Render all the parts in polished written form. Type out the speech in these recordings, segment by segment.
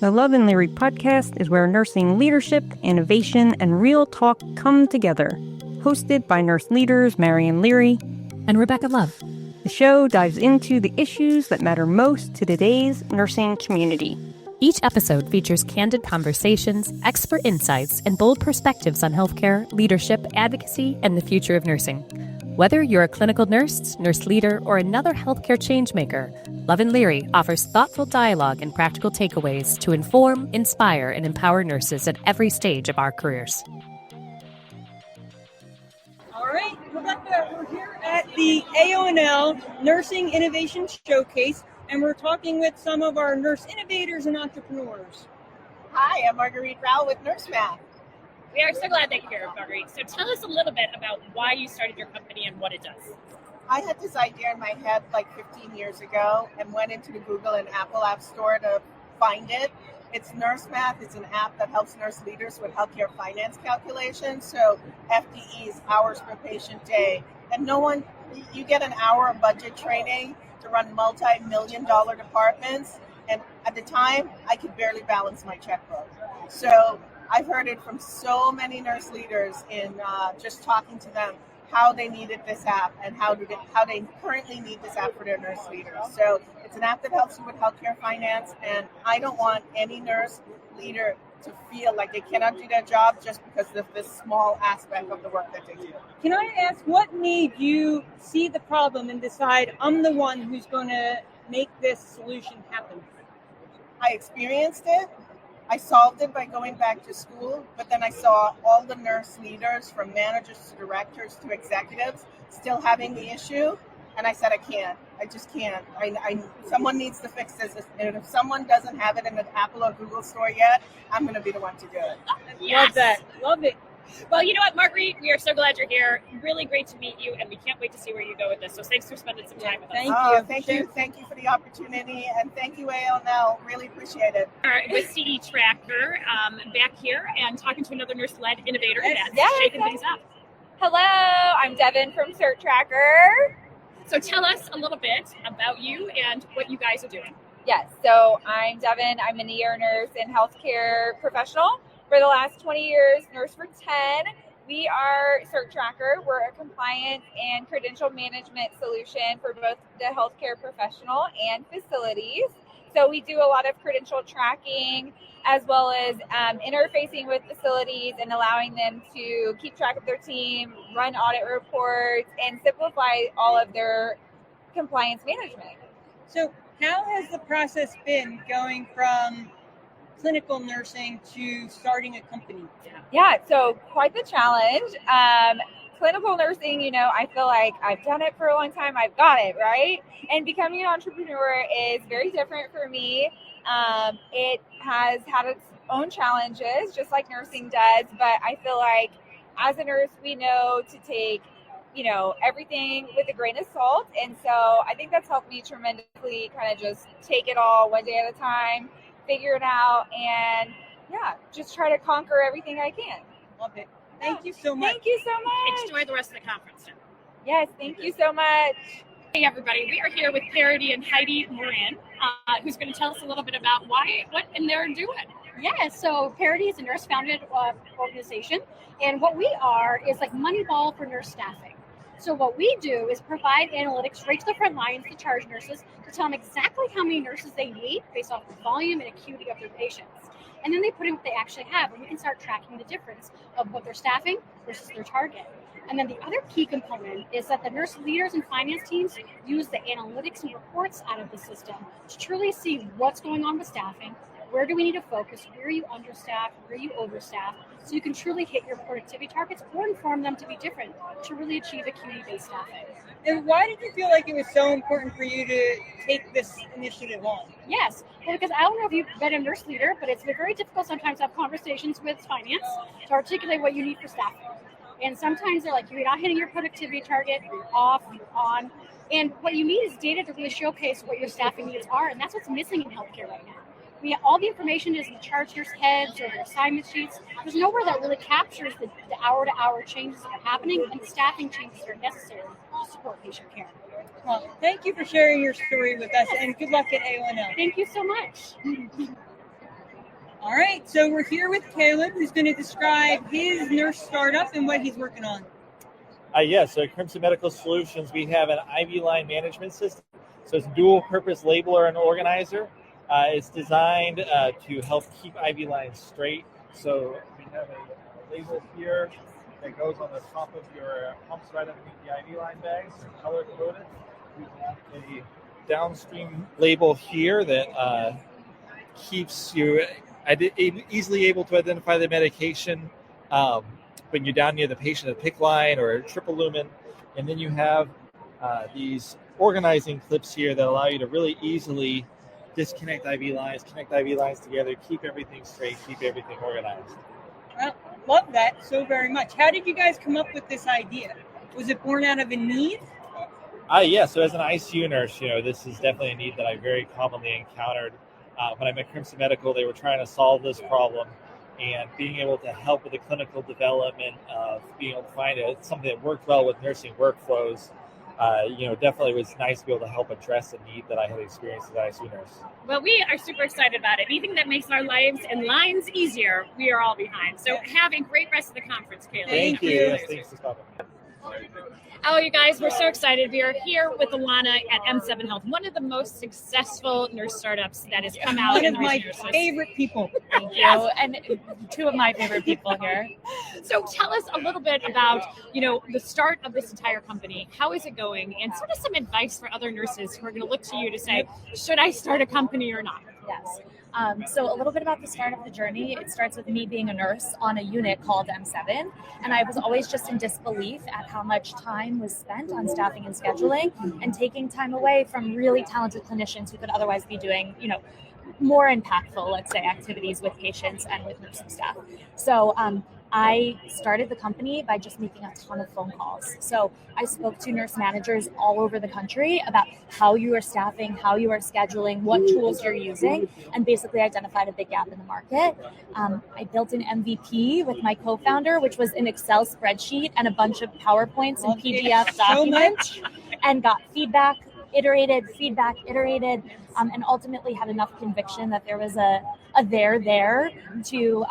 The Love and Leary podcast is where nursing leadership, innovation, and real talk come together. Hosted by nurse leaders Marian Leary and Rebecca Love. The show dives into the issues that matter most to today's nursing community. Each episode features candid conversations, expert insights, and bold perspectives on healthcare, leadership, advocacy, and the future of nursing. Whether you're a clinical nurse, nurse leader, or another healthcare changemaker, Love and Leary offers thoughtful dialogue and practical takeaways to inform, inspire, and empower nurses at every stage of our careers. All right, Rebecca, we're here at the AONL Nursing Innovation Showcase, and we're talking with some of our nurse innovators and entrepreneurs. Hi, I'm Marguerite Rao with Nurse.org. We are so glad that you're here, Marguerite. So tell us a little bit about why you started your company and what it does. I had this idea in my head like 15 years ago and went into the Google and Apple App Store to find it. It's Nurse Math. It's an app that helps nurse leaders with healthcare finance calculations. So FTEs, hours per patient day. And you get an hour of budget training to run multi-million-dollar departments. And at the time, I could barely balance my checkbook. So I've heard it from so many nurse leaders in just talking to them how they needed this app and how they currently need this app for their nurse leaders. So it's an app that helps you with healthcare finance, and I don't want any nurse leader to feel like they cannot do their job just because of this small aspect of the work that they do. Can I ask, what made you see the problem and decide I'm the one who's going to make this solution happen? I experienced it. I solved it by going back to school, but then I saw all the nurse leaders, from managers to directors to executives, still having the issue. And I said, I just can't. Someone needs to fix this. And if someone doesn't have it in the Apple or Google store yet, I'm going to be the one to do it. Yes. Love that. Love it. Well, you know what, Marguerite? We are so glad you're here. Really great to meet you, and we can't wait to see where you go with this. So thanks for spending some time with us. Thank you for the opportunity, and thank you, AONL. Really appreciate it. All right, with CE Tracker back here and talking to another nurse-led innovator that's shaking things up. Hello, I'm Devin from Cert Tracker. So tell us a little bit about you and what you guys are doing. Yes, so I'm Devin. I'm an ER nurse and healthcare professional. For the last 20 years, Nurse for 10. We are Cert Tracker. We're a compliance and credential management solution for both the healthcare professional and facilities. So we do a lot of credential tracking as well as interfacing with facilities and allowing them to keep track of their team, run audit reports, and simplify all of their compliance management. So how has the process been going from clinical nursing to starting a company? Yeah, so quite the challenge. Clinical nursing, I feel like I've done it for a long time. I've got it, right? And becoming an entrepreneur is very different for me. It has had its own challenges, just like nursing does. But I feel like as a nurse, we know to take, everything with a grain of salt. And so I think that's helped me tremendously kind of just take it all one day at a time, figure it out, and just try to conquer everything I can. Love it. Thank you so much. Thank you so much. Enjoy the rest of the conference. Yes, thank you so much. Hey everybody, we are here with Parity and Heidi Moran, who's going to tell us a little bit about what they're doing. Yeah, so Parity is a nurse-founded organization, and what we are is like Moneyball for nurse staffing. So what we do is provide analytics right to the front lines to charge nurses to tell them exactly how many nurses they need based off the volume and acuity of their patients. And then they put in what they actually have, and we can start tracking the difference of what they're staffing versus their target. And then the other key component is that the nurse leaders and finance teams use the analytics and reports out of the system to truly see what's going on with staffing, where do we need to focus, where are you understaffed, where are you overstaffed, so you can truly hit your productivity targets or inform them to be different to really achieve acuity-based staffing. And why did you feel like it was so important for you to take this initiative on? Yes, well, because I don't know if you've been a nurse leader, but it's very difficult sometimes to have conversations with finance to articulate what you need for staffing. And sometimes they're like, you're not hitting your productivity target, you're off, you're on. And what you need is data to really showcase what your staffing needs are, and that's what's missing in healthcare right now. All the information is in the charge nurse heads or their assignment sheets. There's nowhere that really captures the hour-to-hour changes that are happening and the staffing changes that are necessary to support patient care. Well, thank you for sharing your story with us, and good luck at AONL. Thank you so much. All right, so we're here with Caleb, who's going to describe his nurse startup and what he's working on. So at Crimson Medical Solutions, we have an IV line management system. So it's dual-purpose labeler and organizer. It's designed to help keep IV lines straight. So we have a label here that goes on the top of your pumps right underneath the IV line bags. They're color-coded. We have a downstream label here that keeps you easily able to identify the medication when you're down near the patient at the PICC line or a triple lumen. And then you have these organizing clips here that allow you to really easily disconnect IV lines, connect IV lines together, keep everything straight, keep everything organized. Well, love that so very much. How did you guys come up with this idea? Was it born out of a need? So as an ICU nurse, this is definitely a need that I very commonly encountered. When I'm at Crimson Medical, they were trying to solve this problem, and being able to help with the clinical development of being able to find something that worked well with nursing workflows, definitely was nice to be able to help address a need that I had experienced as an ICU nurse. Well, we are super excited about it. Anything that makes our lives and lines easier, we are all behind. So have a great rest of the conference, Kayla. Thank you. Yes, thanks for stopping. Oh, you guys, we're so excited. We are here with Alana at M7 Health, one of the most successful nurse startups that has come out. One of my favorite people. Thank you. And two of my favorite people here. So tell us a little bit about, the start of this entire company. How is it going? And sort of some advice for other nurses who are going to look to you to say, should I start a company or not? Yes. So a little bit about the start of the journey. It starts with me being a nurse on a unit called M7. And I was always just in disbelief at how much time was spent on staffing and scheduling and taking time away from really talented clinicians who could otherwise be doing, more impactful, let's say, activities with patients and with nursing staff. So I started the company by just making a ton of phone calls. So I spoke to nurse managers all over the country about how you are staffing, how you are scheduling, what tools you're using, and basically identified a big gap in the market. I built an MVP with my co-founder, which was an Excel spreadsheet and a bunch of PowerPoints and PDF documents, and got feedback, iterated, and ultimately had enough conviction that there was a there to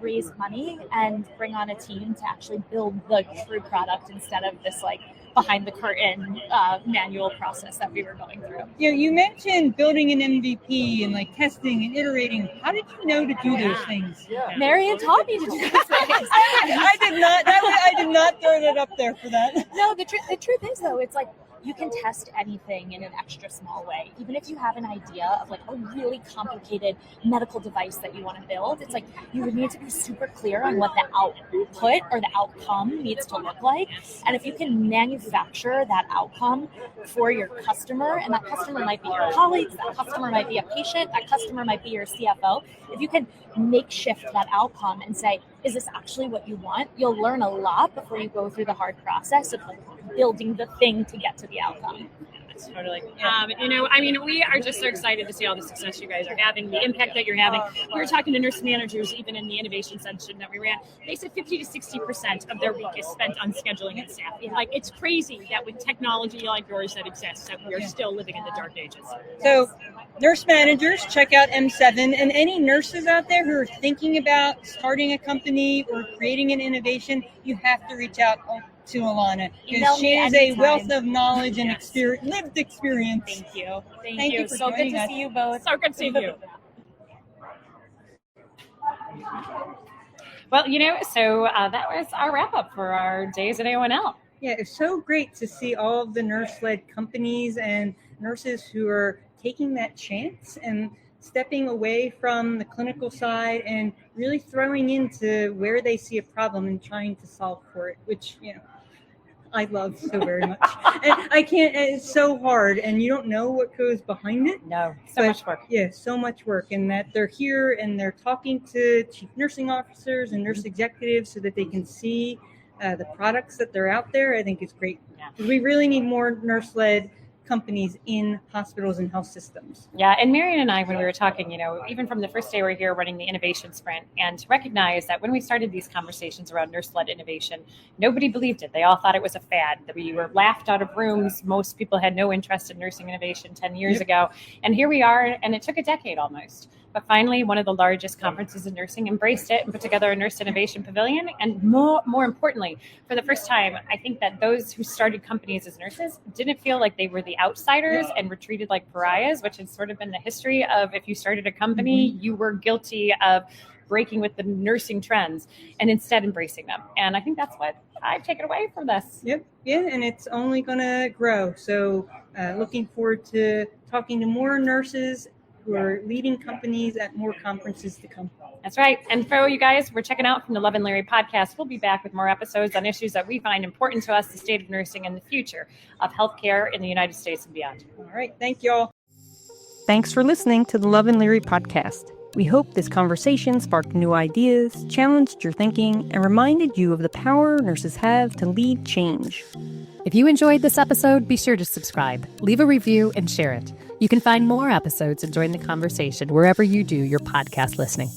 raise money and bring on a team to actually build the true product instead of this behind the curtain manual process that we were going through. You mentioned building an MVP and testing and iterating. How did you know to do those things? Marion taught me to do those things. I did not. I did not throw that up there for that. No, the truth is though, it's you can test anything in an extra small way. Even if you have an idea of a really complicated medical device that you want to build, it's you would need to be super clear on what the output or the outcome needs to look like. And if you can manufacture that outcome for your customer, and that customer might be your colleagues, that customer might be a patient, that customer might be your CFO, if you can makeshift that outcome and say, is this actually what you want? You'll learn a lot before you go through the hard process of building the thing to get to the outcome. Totally. We are just so excited to see all the success you guys are having, the impact that you're having. We were talking to nurse managers, even in the innovation session that we ran. They said 50 to 60% of their week is spent on scheduling and staffing. It's crazy that with technology like yours that exists, that we are still living in the dark ages. So, nurse managers, check out M7, and any nurses out there who are thinking about starting a company or creating an innovation, you have to reach out to Alana, because she is a wealth of knowledge and lived experience. Thank you. Thank you for so good to us. see you both. So good seeing you. Well, that was our wrap up for our days at AONL. Yeah, it's so great to see all of the nurse-led companies and nurses who are taking that chance and stepping away from the clinical side and really throwing into where they see a problem and trying to solve for it, which, I love so very much. And I can't, it's so hard, and you don't know what goes behind it. No, much work. Yeah, so much work. And that they're here and they're talking to chief nursing officers and nurse executives so that they can see the products that they're out there, I think is great. Yeah. We really need more nurse-led companies in hospitals and health systems. Yeah, and Marion and I, when we were talking, even from the first day we were here running the innovation sprint, and to recognize that when we started these conversations around nurse-led innovation, nobody believed it. They all thought it was a fad, that we were laughed out of rooms. Most people had no interest in nursing innovation 10 years ago. And here we are, and it took a decade almost But finally, one of the largest conferences in nursing embraced it and put together a nurse innovation pavilion. And more importantly, for the first time, I think that those who started companies as nurses didn't feel like they were the outsiders and were treated like pariahs, which has sort of been the history of if you started a company, you were guilty of breaking with the nursing trends, and instead embracing them. And I think that's what I've taken away from this. Yep. Yeah, and it's only going to grow. So looking forward to talking to more nurses who are leading companies at more conferences to come. That's right. And for you guys, we're checking out from the Love and Leary podcast. We'll be back with more episodes on issues that we find important to us, the state of nursing and the future of healthcare in the United States and beyond. All right. Thank you all. Thanks for listening to the Love and Leary podcast. We hope this conversation sparked new ideas, challenged your thinking, and reminded you of the power nurses have to lead change. If you enjoyed this episode, be sure to subscribe, leave a review, and share it. You can find more episodes and join the conversation wherever you do your podcast listening.